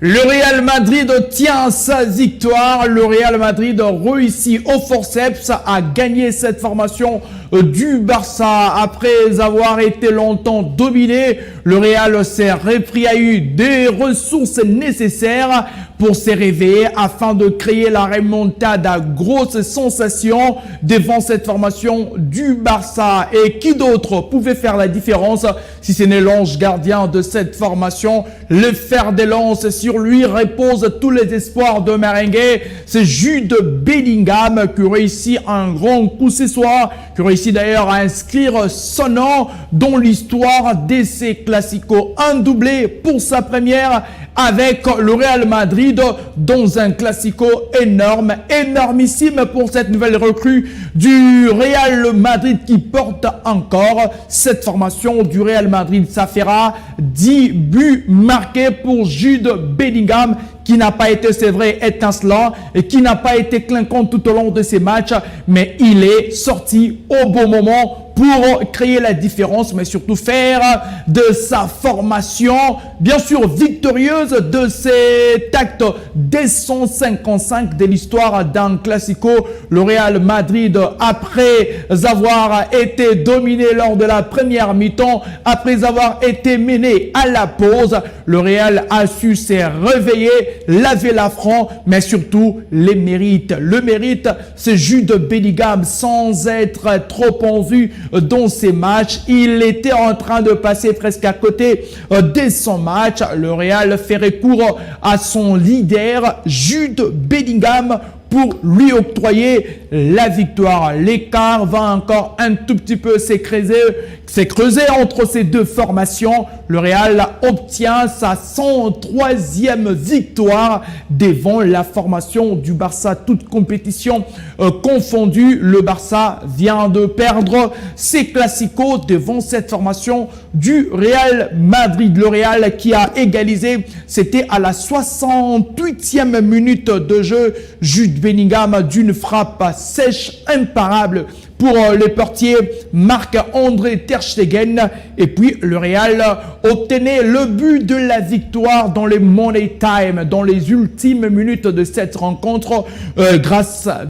Le Real Madrid tient sa victoire. Le Real Madrid réussit au forceps à gagner cette formation du Barça. Après avoir été longtemps dominé, le Real s'est repris, a eu des ressources nécessaires pour se réveiller afin de créer la remontada. Grosse sensation devant cette formation du Barça. Et qui d'autre pouvait faire la différence si ce n'est l'ange gardien de cette formation, le fer de lance? Sur lui repose tous les espoirs de merengue. C'est Jude Bellingham qui réussit un grand coup ce soir, qui réussit d'ailleurs à inscrire son nom dans l'histoire de ces classicos. Un doublé pour sa première avec le Real Madrid dans un classico énorme, énormissime pour cette nouvelle recrue du Real Madrid qui porte encore cette formation du Real Madrid. Ça fera 10 buts marqués pour Jude Bellingham qui n'a pas été, c'est vrai, étincelant et qui n'a pas été clinquant tout au long de ces matchs, mais il est sorti au bon moment pour créer la différence, mais surtout faire de sa formation, bien sûr, victorieuse de cet acte des 155 de l'histoire d'un classico. Le Real Madrid, après avoir été dominé lors de la première mi-temps, après avoir été mené à la pause, le Real a su se réveiller, laver l'affront, mais surtout les mérites. Le mérite, c'est Jude Bellingham, sans être trop en vue dans ces matchs. Il était en train de passer presque à côté de son match. Le Real fait recours à son leader, Jude Bellingham, pour lui octroyer la victoire. L'écart va encore un tout petit peu s'écreuser entre ces deux formations. Le Real obtient sa 103e victoire devant la formation du Barça, toute compétition confondue. Le Barça vient de perdre ses classicos devant cette formation du Real Madrid. Le Real qui a égalisé, c'était à la 68e minute de jeu. Jude Bellingham d'une frappe sèche, imparable pour les portiers Marc-André Ter Stegen. Et puis le Real obtenait le but de la victoire dans les money time, dans les ultimes minutes de cette rencontre grâce